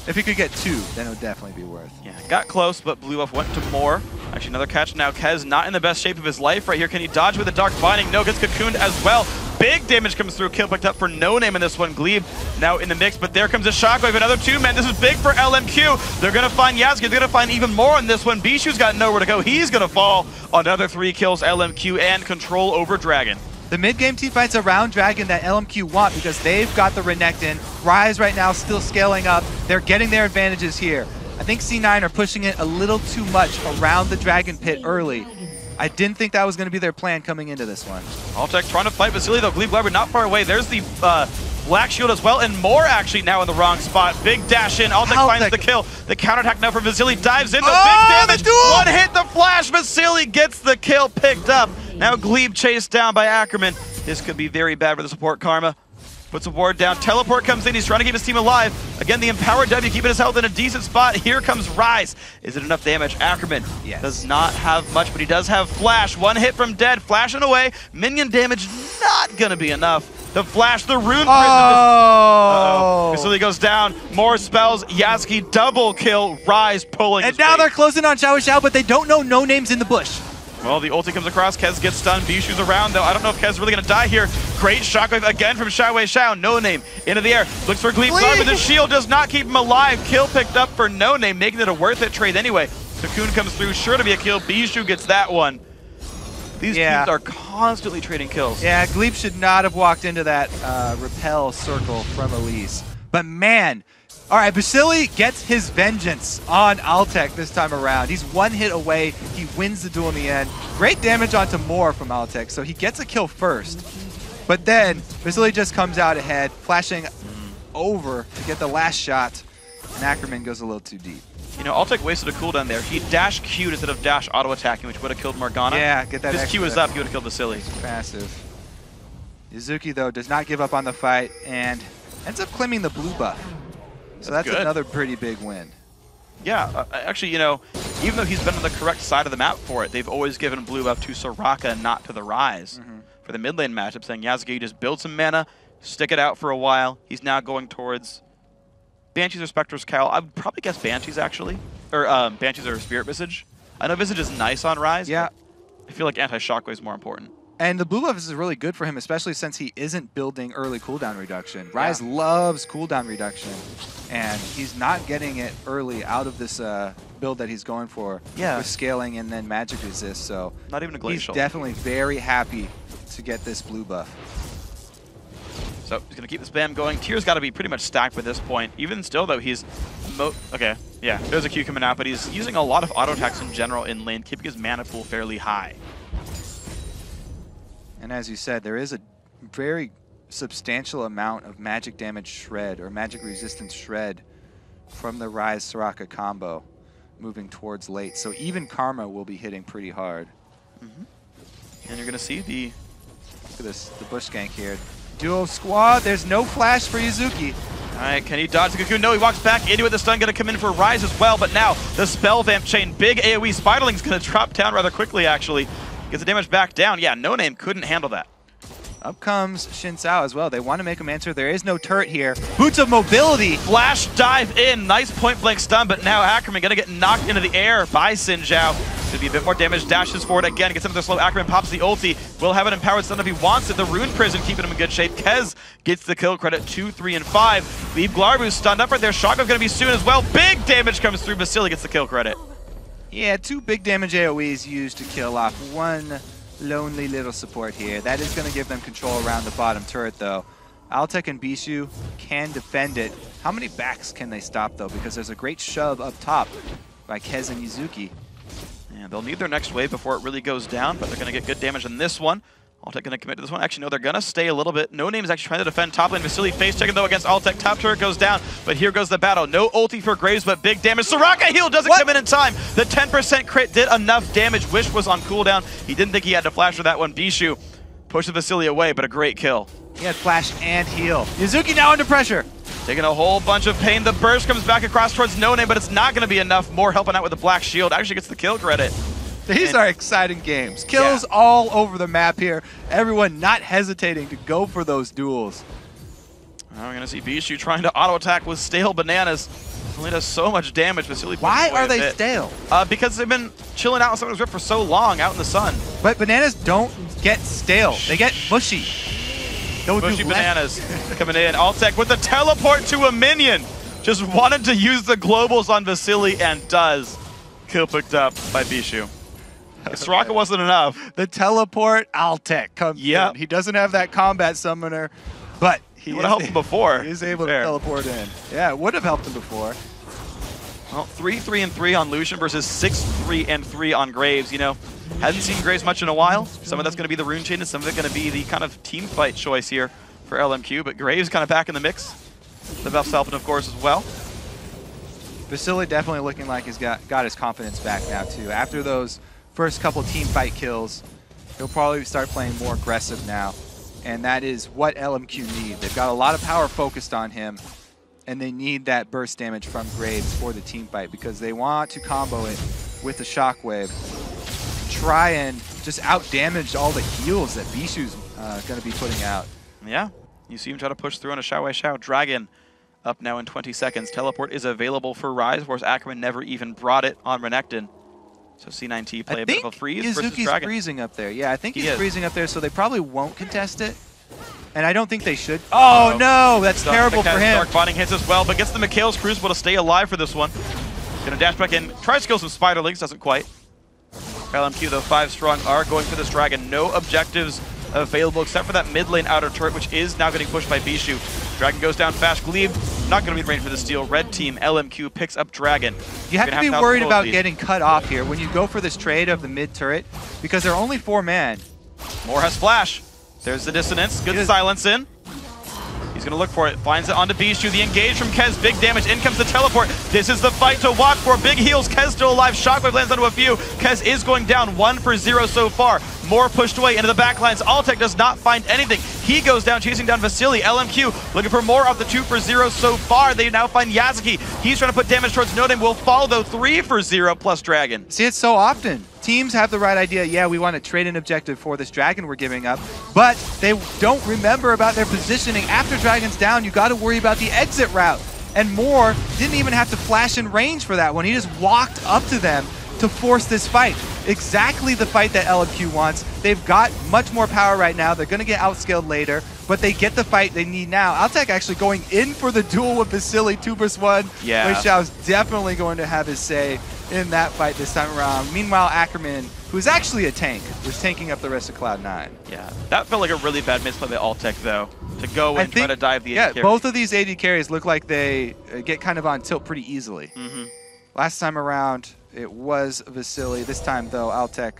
If he could get 2, then it would definitely be worth. Yeah, got close, but blew off, went to Moore. Actually, another catch now. Kez not in the best shape of his life right here. Can he dodge with a Dark Binding? No, gets cocooned as well. Big damage comes through. Kill picked up for NoName in this one. Gleeb now in the mix, but there comes a Shockwave. Another 2-man. This is big for LMQ. They're going to find Yazuki. They're going to find even more on this one. Bischu's got nowhere to go. He's going to fall on another 3 kills. LMQ and control over Dragon. The mid-game teamfights around Dragon that LMQ want because they've got the Renekton. Ryze right now still scaling up. They're getting their advantages here. I think C9 are pushing it a little too much around the Dragon Pit early. I didn't think that was going to be their plan coming into this one. Altec trying to fight Vasilii, though. Gleebglarbu not far away. There's the Black Shield as well, and more actually now in the wrong spot. Big dash in. Altec finds the kill. The counterattack now from Vasilii. Dives in, the big damage. One hit the flash. Vasilii gets the kill picked up. Now Gleeb chased down by Ackerman. This could be very bad for the support. Karma puts a ward down. Teleport comes in. He's trying to keep his team alive. Again, the empowered W keeping his health in a decent spot. Here comes Ryze. Is it enough damage? Ackerman does not have much, but he does have flash. One hit from dead. Flashing away. Minion damage not going to be enough. The flash, the rune prison. Vasilii goes down. More spells. Yazuki double kill. Ryze pulling. And now they're closing on XiaoWeiXiao, but they don't know NoName's in the bush. Well, the ulti comes across. Kez gets stunned. Bischu's around, though. I don't know if Kez is really going to die here. Great shockwave again from XiaoWeiXiao. NoName into the air. Looks for Gleebglarbu, but the shield does not keep him alive. Kill picked up for NoName, making it a worth it trade anyway. Cocoon comes through, sure to be a kill. Bischu gets that one. These teams are constantly trading kills. Yeah, Gleeb should not have walked into that repel circle from Elise. But man, all right, Vasilii gets his vengeance on Altec this time around. He's one hit away. He wins the duel in the end. Great damage onto Moore from Altec, so he gets a kill first. But then Vasilii just comes out ahead, flashing over to get the last shot. And Ackerman goes a little too deep. You know, Altec wasted a cooldown there. He dash Q'd instead of dash auto-attacking, which would have killed Morgana. Yeah, get that. If his Q was up, he would have killed Vasilii. Passive. Yazuki, though, does not give up on the fight and ends up claiming the blue buff. So that's another pretty big win. Yeah, actually, you know, even though he's been on the correct side of the map for it, they've always given blue buff to Soraka and not to the Ryze. For the mid lane matchup, saying Yazuki, just build some mana, stick it out for a while. He's now going towards Banshees or Spectre's Cowl. I would probably guess Banshees, actually. Or Banshees or Spirit Visage. I know Visage is nice on Ryze, but I feel like anti-shockwave is more important. And the blue buff is really good for him, especially since he isn't building early cooldown reduction. Ryze loves cooldown reduction, and he's not getting it early out of this build that he's going for with scaling and then magic resist. So not even a glacial. He's definitely very happy to get this blue buff. So he's going to keep the spam going. Tier's got to be pretty much stacked by this point. Even still, though, he's... Okay, yeah, there's a Q coming out, but he's using a lot of auto attacks in general in lane, keeping his mana pool fairly high. And as you said, there is a very substantial amount of magic damage shred or magic resistance shred from the Ryze Soraka combo moving towards late. So even Karma will be hitting pretty hard. And you're going to see the... Look at this, the bush gank here. Duo squad, there's no flash for Yazuki. All right, can he dodge the Cocoon? No, he walks back into it. The stun going to come in for Ryze as well, but now the spell vamp chain, big AoE. Spiderling's going to drop down rather quickly, actually. Gets the damage back down. Yeah, NoName couldn't handle that. Up comes Xiao as well. They want to make him answer. There is no turret here. Boots of mobility. Flash dive in. Nice point blank stun, but now Ackerman going to get knocked into the air by Zhao. Should be a bit more damage. Dashes forward again. Gets another slow. Ackerman pops the ulti. Will have an empowered stun if he wants it. The rune prison keeping him in good shape. Kez gets the kill credit 2, 3, and 5. Gleebglarbu stunned up right there. Shotgun's going to be soon as well. Big damage comes through. Vasilii gets the kill credit. Yeah, 2 big damage AoEs used to kill off one lonely little support here. That is going to give them control around the bottom turret, though. Altec and Bischu can defend it. How many backs can they stop, though? Because there's a great shove up top by Kez and Yazuki. Yeah, they'll need their next wave before it really goes down, but they're going to get good damage on this one. Altec going to commit to this one. Actually, no, they're going to stay a little bit. NoName is actually trying to defend top lane. Vasilii face checking, though, against Altec. Top turret goes down, but here goes the battle. No ulti for Graves, but big damage. Soraka heal doesn't come in time. The 10% crit did enough damage. Wish was on cooldown. He didn't think he had to flash for that one. Bischu pushes Vasilii away, but a great kill. He had flash and heal. Yazuki now under pressure. Taking a whole bunch of pain. The burst comes back across towards NoName, but it's not going to be enough. More helping out with the black shield. Actually gets the kill credit. These are exciting games. Kills all over the map here. Everyone not hesitating to go for those duels. Now we're going to see Bischu trying to auto-attack with stale bananas. Only does so much damage. Vasilii Why are they stale? Because they've been chilling out in Summoner's Rift for so long out in the sun. But bananas don't get stale. They get mushy. Mushy bananas coming in. Altec with the teleport to a minion. Just wanted to use the globals on Vasilii and does. Kill picked up by Bischu. Soraka wasn't enough. The teleport Altec comes in. He doesn't have that combat summoner, but he would have helped him before. He is able to teleport in. Yeah, it would have helped him before. Well, 3-3-3 on Lucian versus 6-3-3 on Graves. You know, hasn't seen Graves much in a while. Some of that's going to be the rune chain, and some of it going to be the kind of team fight choice here for LMQ. But Graves kind of back in the mix. The buff's helping, of course, as well. Vasilii definitely looking like he's got his confidence back now, too. After those first couple team fight kills, he'll probably start playing more aggressive now. And that is what LMQ need. They've got a lot of power focused on him, and they need that burst damage from Graves for the team fight because they want to combo it with the shockwave. Try and just out-damage all the heals that Bischu's going to be putting out. Yeah, you see him try to push through on a XiaoWeiXiao. Dragon up now in 20 seconds. Teleport is available for Ryze. Of course, Ackerman never even brought it on Renekton. So C9T play a bit of a freeze versus Yazuki's Dragon. freezing up there. Yeah, I think he's is. freezing up there, so they probably won't contest it. And I don't think they should. Oh, no, that's terrible for him. Dark Bonding hits as well, but gets the Mikhail's Crucible to stay alive for this one. Gonna dash back in. Tries to kill some Spiderlings, doesn't quite. LMQ, though, 5 strong are going for this Dragon. No objectives available except for that mid lane outer turret, which is now getting pushed by Bischu. Dragon goes down fast. Glebe not going to be in range for the steal. Red team, LMQ, picks up Dragon. You have to be worried about getting cut off here when you go for this trade of the mid turret because they're only 4-man. Moore has flash. There's the dissonance. Good silence in. He's going to look for it. Finds it onto Bischu. The engage from Kez. Big damage. In comes the teleport. This is the fight to watch for. Big heals. Kez still alive. Shockwave lands onto a few. Kez is going down 1 for 0 so far. More pushed away into the backlines. Altec does not find anything. He goes down, chasing down Vasilii. LMQ looking for more off the 2 for 0 so far. They now find Yazuki. He's trying to put damage towards NoName. Will fall though. 3 for 0 plus Dragon. See, it's so often. Teams have the right idea. Yeah, we want to trade an objective for this Dragon we're giving up, but they don't remember about their positioning. After Dragon's down, you got to worry about the exit route. And Moore didn't even have to flash in range for that one. He just walked up to them to force this fight. Exactly the fight that LMQ wants. They've got much more power right now. They're going to get outscaled later, but they get the fight they need now. Altec actually going in for the duel with Vasilii, 2 vs 1. Yeah. Wei-Xiao's definitely going to have his say in that fight this time around. Meanwhile, Ackerman, who's actually a tank, was tanking up the rest of Cloud9. Yeah, that felt like a really bad misplay by Altec, though, to go and try to dive the AD carry. Both of these AD carries look like they get kind of on tilt pretty easily. Last time around, it was Vasilii. This time, though, Altec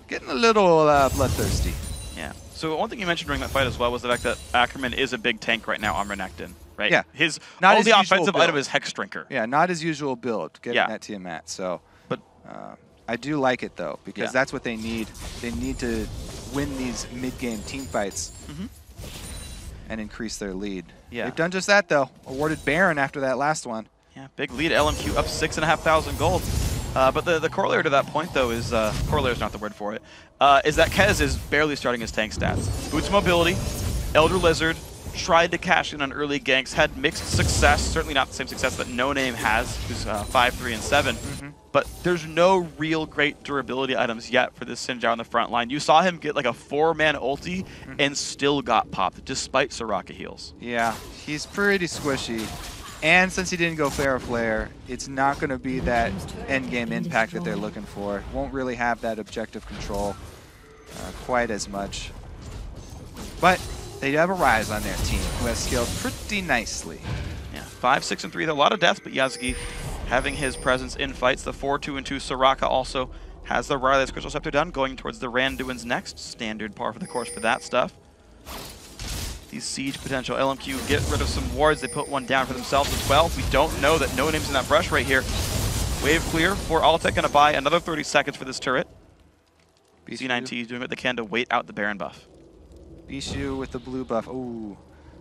getting a little bloodthirsty. Yeah. So one thing you mentioned during that fight as well was the fact that Ackerman is a big tank right now on Renekton, right? Yeah. His not only offensive build. item is Hex Drinker. Yeah, not his usual build, getting that Tiamat. So, but I do like it, though, because that's what they need. They need to win these mid-game team fights and increase their lead. Yeah. They've done just that, though. Awarded Baron after that last one. Yeah, big lead. LMQ up 6,500 gold. But the corollary to that point, though, is corollary is not the word for it. Is that Kez is barely starting his tank stats. Boots mobility, Elder Lizard, tried to cash in on early ganks, had mixed success. Certainly not the same success that NoName has, who's 5, 3, and 7. But there's no real great durability items yet for this Xin Zhao on the front line. You saw him get like a 4-man ulti and still got popped, despite Soraka heals. Yeah, he's pretty squishy. And since he didn't go Flare, it's not going to be that endgame impact that they're looking for. Won't really have that objective control quite as much. But they do have a Ryze on their team who has scaled pretty nicely. Yeah, 5, 6, and 3. A lot of deaths, but Yazuki having his presence in fights. The 4, 2, and 2 Soraka also has the Ryze Crystal Scepter done, going towards the Randuin's next. Standard par for the course for that stuff. These siege potential. LMQ get rid of some wards. They put one down for themselves as well. We don't know that NoName's in that brush right here. Wave clear for Altec. Gonna buy another 30 seconds for this turret. C9T doing what they can to wait out the Baron buff. Bischu with the blue buff. Ooh,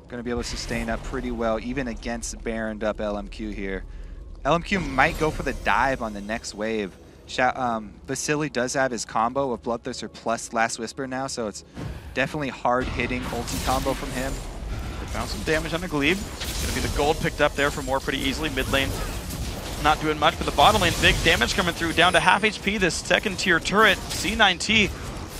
gonna be able to sustain up pretty well, even against Baroned up LMQ here. LMQ might go for the dive on the next wave. Vasilii does have his combo of Bloodthirster plus Last Whisper now, so it's definitely hard-hitting ulti combo from him. They found some damage on the Glebe. Gonna be the gold picked up there for Moore pretty easily. Mid lane not doing much, but the bottom lane, big damage coming through, down to half HP, this second tier turret. C9T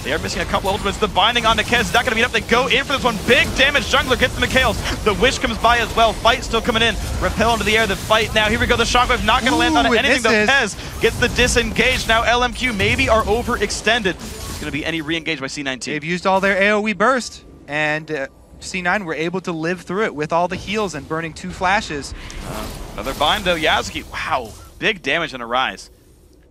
They are missing a couple ultimates. The binding on the Kez is not going to meet up. They go in for this one. Big damage. Jungler gets the McHale's. The Wish comes by as well. Fight still coming in. Repel into the air. The fight now. Here we go. The Shockwave not going to land on anything. The Kez gets the disengage. Now LMQ maybe are overextended. It's going to be any re-engage by C9T. They've used all their AoE burst, and C9 were able to live through it with all the heals and burning 2 flashes. Another bind though. Yazuki. Wow. Big damage on a Ryze.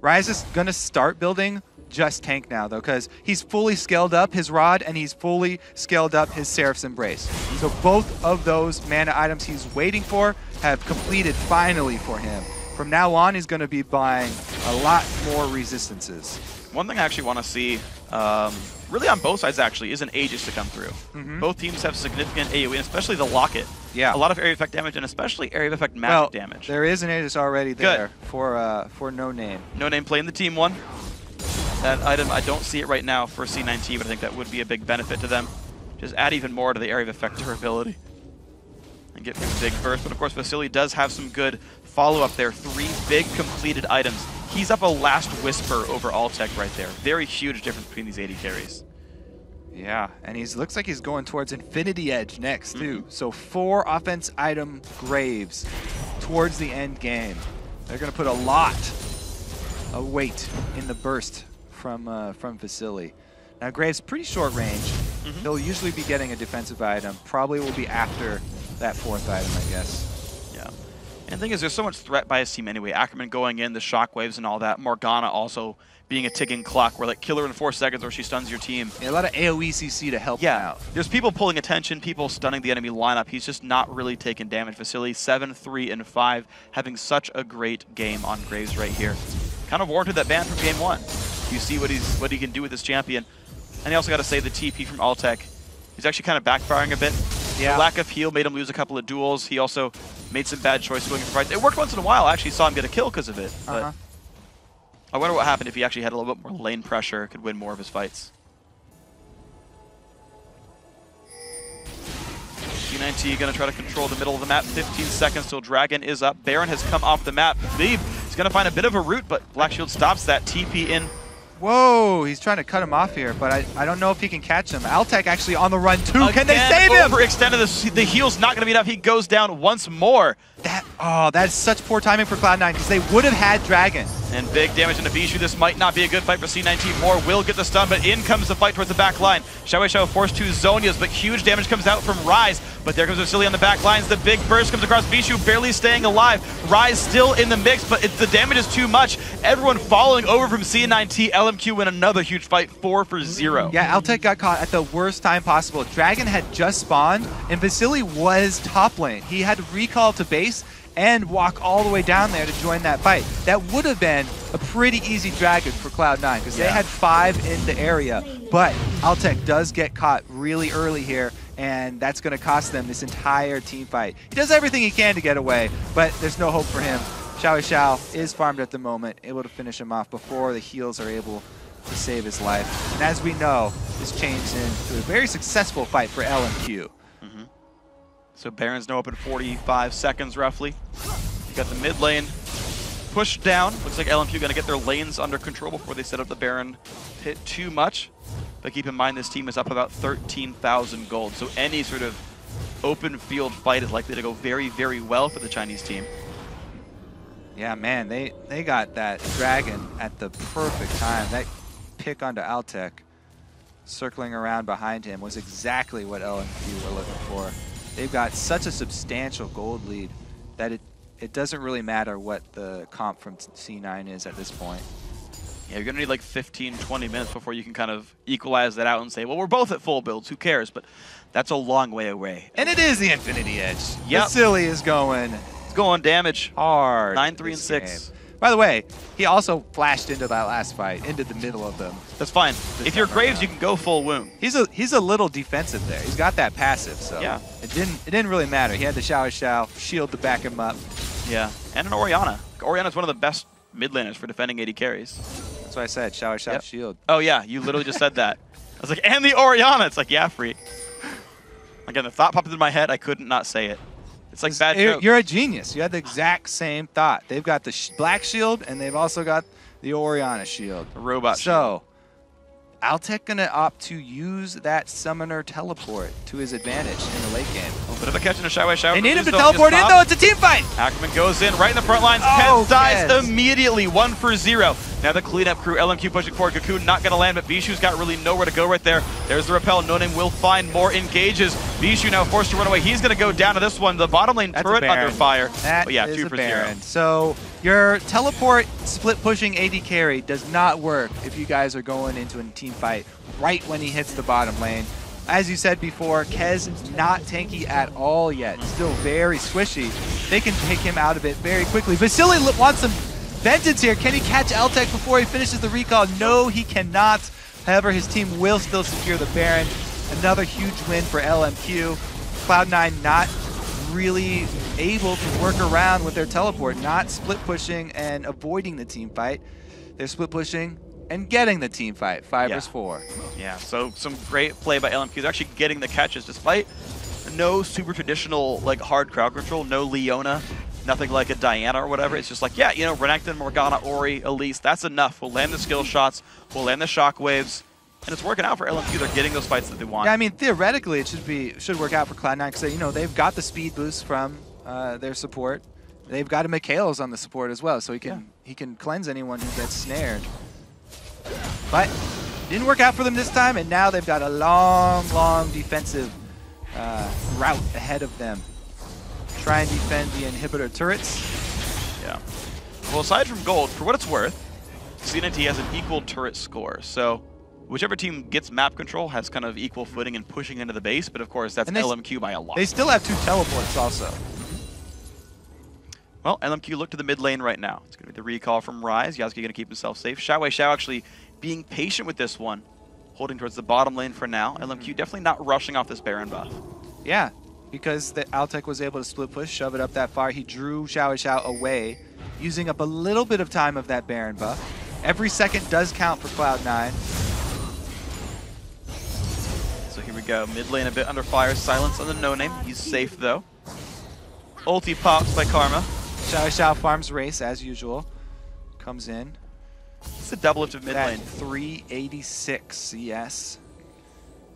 Ryze is going to start building just tank now, though, because he's fully scaled up his Rod and he's fully scaled up his Seraph's Embrace. So both of those mana items he's waiting for have completed finally for him. From now on, he's going to be buying a lot more resistances. One thing I actually want to see, really on both sides actually, is an Aegis to come through. Both teams have significant AoE, especially the Locket. Yeah. A lot of area effect damage and especially area effect magic damage. There is an Aegis already there for NoName. NoName playing the team one. That item, I don't see it right now for C9T, but I think that would be a big benefit to them. Just add even more to the area of effect durability. And get a big burst. But of course, Vasilii does have some good follow-up there. 3 big completed items. He's up a last whisper over Altec right there. Very huge difference between these 80 carries. Yeah, and he looks like he's going towards Infinity Edge next, too. So 4 offense item Graves towards the end game. They're going to put a lot of weight in the burst from Vasilii. Now Graves pretty short range. He'll usually be getting a defensive item. Probably will be after that 4th item, I guess. Yeah. And the thing is, there's so much threat by his team anyway. Ackerman going in, the shockwaves and all that. Morgana also being a ticking clock where like kill her in 4 seconds or she stuns your team. Yeah, a lot of AoE CC to help him out. There's people pulling attention, people stunning the enemy lineup. He's just not really taking damage. Vasilii 7, 3, and 5, having such a great game on Graves right here. Kind of warranted that ban from game 1. You see what he can do with this champion. And you also got to say the TP from Altec. He's actually kind of backfiring a bit. Yeah. The lack of heal made him lose a couple of duels. He also made some bad choices going for fights. It worked once in a while. I actually saw him get a kill because of it. But I wonder what happened if he actually had a little bit more lane pressure, could win more of his fights. C9T going to try to control the middle of the map. 15 seconds till Dragon is up. Baron has come off the map. Glebe is going to find a bit of a route, but Black Shield stops that. TP in. Whoa, he's trying to cut him off here, but I don't know if he can catch him. Altec actually on the run too. Can they save him? Overextended. The heal's not going to be enough. He goes down once more. That's such poor timing for Cloud9 because they would have had Dragon. And big damage into Bischu. This might not be a good fight for C9T. Moore will get the stun, but in comes the fight towards the back line. XiaoWeiXiao forced 2 Zonias, but huge damage comes out from Ryze. But there comes Vasilii on the back lines. The big burst comes across Bischu, barely staying alive. Ryze still in the mix, but the damage is too much. Everyone following over from C9T. LMQ win another huge fight, 4 for 0. Yeah, Altec got caught at the worst time possible. Dragon had just spawned, and Vasilii was top lane. He had to recall to base and walk all the way down there to join that fight. That would have been a pretty easy Dragon for Cloud9 because they had 5 in the area. But Altec does get caught really early here, and that's going to cost them this entire team fight. He does everything he can to get away, but there's no hope for him. XiaoWeiXiao is farmed at the moment, able to finish him off before the heals are able to save his life. And as we know, this changed into a very successful fight for LMQ. So Baron's now up in 45 seconds roughly. You got the mid lane pushed down. Looks like LMQ going to get their lanes under control before they set up the Baron pit too much. But keep in mind this team is up about 13,000 gold. So any sort of open field fight is likely to go very, very well for the Chinese team. Yeah, man, they got that Dragon at the perfect time. That pick onto Altec, circling around behind him, was exactly what LMQ were looking for. They've got such a substantial gold lead that it doesn't really matter what the comp from C9 is at this point. Yeah, you're going to need like 15, 20 minutes before you can kind of equalize that out and say, well, we're both at full builds, who cares? But that's a long way away. And it is the Infinity Edge. Yep. Vasilii is going damage. Hard. 9, 3, and 6. Game. By the way, he also flashed into that last fight, into the middle of them. That's fine. If you're Graves, you can go full wound. He's a little defensive there. He's got that passive, so yeah. It didn't really matter. He had the XiaoWeiXiao shield to back him up. Yeah, and an Orianna. Orianna's one of the best mid laners for defending 80 carries. That's what I said, XiaoWeiXiao shield. Oh yeah, you literally just said that. I was like, and the Orianna. It's like, yeah, free. Again, the thought popped into my head. I couldn't not say it. It's like bad joke. You're a genius. You had the exact same thought. They've got the black shield, and they've also got the Orianna shield. The robot shield. So, Altec gonna opt to use that summoner teleport to his advantage in the late game. A bit of a catch in a XiaoWeiXiao. They need him to teleport in though, it's a team fight! Ackerman goes in right in the front lines. Oh, Kez dies Kez. immediately, 1 for 0. Now the cleanup crew, LMQ pushing forward. Cocoon not gonna land, but Bischu's got really nowhere to go right there. There's the repel. NoName will find more engages. Bischu now forced to run away. He's gonna go down to this one. The bottom lane That's turret a Baron. under fire. That But yeah, is 2 a for Baron. 0. So your teleport split pushing AD carry does not work if you guys are going into a team fight right when he hits the bottom lane. As you said before, Kez not tanky at all yet. Still very squishy. They can take him out of it very quickly. Vasilii wants some vengeance here. Can he catch Altec before he finishes the recall? No, he cannot. However, his team will still secure the Baron. Another huge win for LMQ. Cloud9 not really able to work around with their teleport, not split pushing and avoiding the team fight. They're split pushing and getting the team fight, 5 versus 4. Yeah, so some great play by LMQ. They're actually getting the catches despite no super traditional like hard crowd control, no Leona, nothing like a Diana or whatever. It's just like, yeah, you know, Renekton, Morgana, Ori, Elise, that's enough. We'll land the skill shots, we'll land the shockwaves, and it's working out for LMQ. They're getting those fights that they want. Yeah, I mean, theoretically, it should work out for Cloud9 because, you know, they've got the speed boost from their support. They've got a Mikhail's on the support as well, so he can cleanse anyone who gets snared. But didn't work out for them this time, and now they've got a long defensive route ahead of them. Try and defend the inhibitor turrets. Yeah. Well, aside from gold, for what it's worth, C9T has an equal turret score. So whichever team gets map control has kind of equal footing in pushing into the base, but of course that's LMQ by a lot. They still have 2 teleports also. Well, LMQ look to the mid lane right now. It's going to be the recall from Ryze. Yazuki going to keep himself safe. XiaoWeiXiao actually being patient with this one, holding towards the bottom lane for now. LMQ definitely not rushing off this Baron buff. Yeah, because the Altec was able to split push, shove it up that far. He drew XiaoWeiXiao away, using up a little bit of time of that Baron buff. Every second does count for Cloud9. So here we go. Mid lane a bit under fire. Silence on the NoName. He's safe though. Ulti pops by Karma. XiaoWeiXiao farms race as usual. Comes in. It's a double lift of mid lane. 386, yes.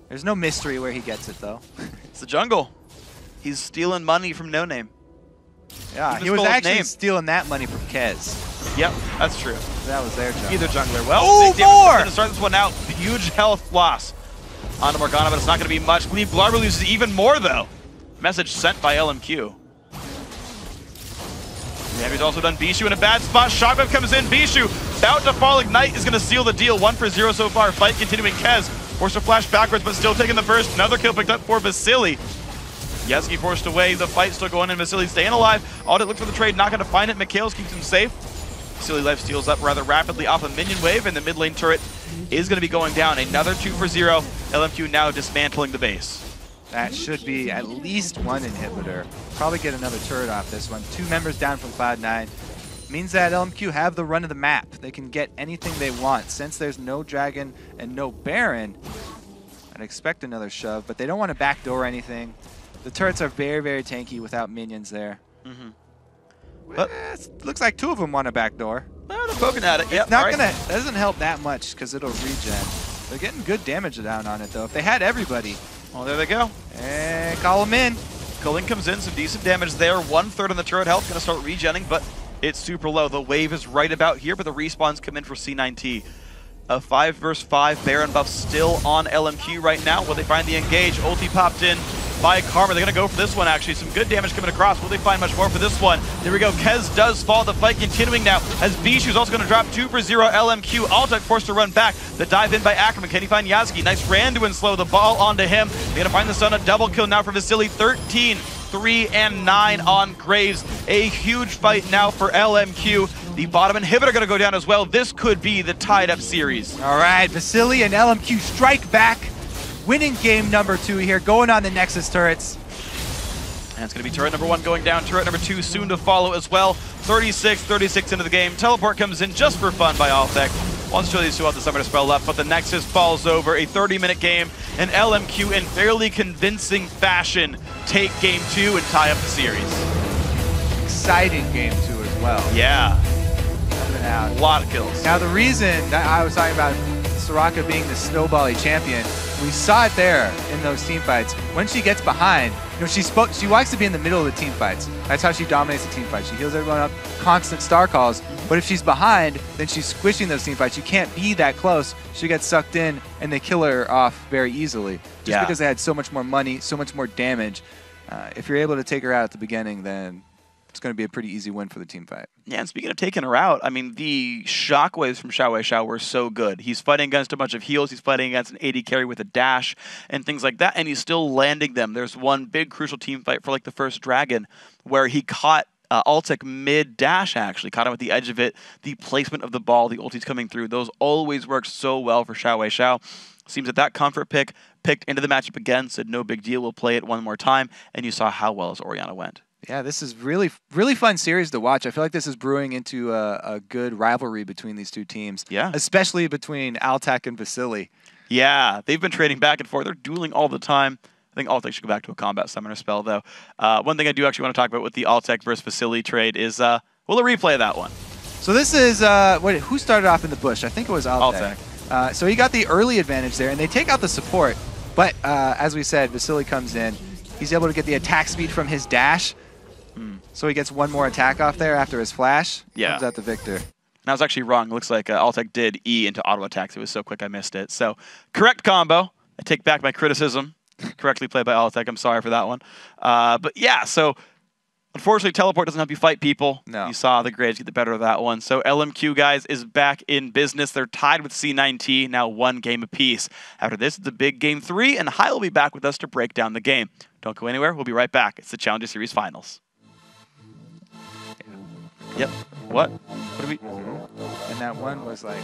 There's no mystery where he gets it though. It's the jungle. He's stealing money from NoName. Yeah, he was actually stealing that money from Kez. Yep, that's true. That was their job. Either jungler. Well, oh, more! To start this one out, huge health loss onto Morgana, but it's not going to be much. Gleebglarbu loses even more though. Message sent by LMQ. He's also done Bischu in a bad spot. Shockwave comes in. Bischu about to fall. Ignite is going to seal the deal. 1 for 0 so far. Fight continuing. Kez forced to flash backwards, but still taking the burst. Another kill picked up for Vasilii. Yazuki forced away. The fight still going in. Vasilii staying alive. Audit looked for the trade. Not going to find it. Mikhail's keeps him safe. Vasilii life steals up rather rapidly off a minion wave, and the mid lane turret is going to be going down. Another 2 for 0. LMQ now dismantling the base. That should be at least 1 inhibitor. Probably get another turret off this one. 2 members down from Cloud9. Means that LMQ have the run of the map. They can get anything they want. Since there's no dragon and no Baron, I'd expect another shove, but they don't want to backdoor anything. The turrets are very tanky without minions there. But looks like 2 of them want a backdoor. Well, they're poking at it. Yep, That doesn't help that much because it'll regen. They're getting good damage down on it though. If they had everybody. Well, there they go. And call them in. Qi-Lin comes in, some decent damage there. 1/3 on the turret health, gonna start regenning, but it's super low. The wave is right about here, but the respawns come in for C9T. A 5 versus 5 Baron buff still on LMQ right now. Will they find the engage? Ulti popped in by Karma. They're gonna go for this one actually. Some good damage coming across. Will they find much more for this one? There we go. Kez does fall. The fight continuing now as Bischu's also gonna drop 2 for 0 LMQ. Altec forced to run back. The dive in by Ackerman. Can he find Yazuki? Nice Randu and slow the ball onto him. They're gonna find the stun. A double kill now for Vasilii. 13, 3, and 9 on Graves. A huge fight now for LMQ. The bottom inhibitor gonna go down as well. This could be the tied up series. All right, Vasilii and LMQ strike back. Winning game number 2 here, going on the Nexus turrets. And it's going to be turret number 1 going down, turret number 2 soon to follow as well. 36 into the game. Teleport comes in just for fun by Altec. Wants to show these 2 out the summer to spell up, but the Nexus falls over. A 30-minute game, and LMQ in fairly convincing fashion take game 2 and tie up the series. Exciting game 2 as well. Yeah. A lot of kills. Now the reason that I was talking about Soraka being the snowbally champion. We saw it there in those team fights. When she gets behind, you know, she likes to be in the middle of the team fights. That's how she dominates the team fights. She heals everyone up, constant star calls. But if she's behind, then she's squishing those team fights. You can't be that close. She gets sucked in, and they kill her off very easily. Just because they had so much more money, so much more damage. If you're able to take her out at the beginning, then it's going to be a pretty easy win for the team fight. Yeah, and speaking of taking her out, I mean, the shockwaves from XiaoWeiXiao were so good. He's fighting against a bunch of heals, he's fighting against an AD carry with a dash and things like that, and he's still landing them. There's one big crucial team fight for like the first dragon where he caught Altec mid-dash, actually. Caught him at the edge of it. The placement of the ball, the ulti's coming through. Those always work so well for XiaoWeiXiao. Seems that comfort pick picked into the matchup again, said no big deal, we'll play it one more time, and you saw how well as Orianna went. Yeah, this is really fun series to watch. I feel like this is brewing into a good rivalry between these two teams. Yeah. Especially between Altec and Vasilii. Yeah, they've been trading back and forth. They're dueling all the time. I think Altec should go back to a combat summoner spell, though. One thing I do actually want to talk about with the Altec versus Vasilii trade is, we'll replay that one. So this is, who started off in the bush? I think it was Altec. So he got the early advantage there, and they take out the support. But as we said, Vasilii comes in. He's able to get the attack speed from his dash. So he gets one more attack off there after his flash. Yeah. Comes out the victor. And I was actually wrong. It looks like Altec did E into auto attacks. It was so quick I missed it. So correct combo. I take back my criticism. Correctly played by Altec. I'm sorry for that one. But yeah, so unfortunately, teleport doesn't help you fight people. No. You saw the grades get the better of that one. So LMQ, guys, is back in business. They're tied with C9T, now 1 game apiece. After this, it's a big game 3, and Hai will be back with us to break down the game. Don't go anywhere. We'll be right back. It's the Challenger Series Finals. Yep. What? What do we... And that one was like...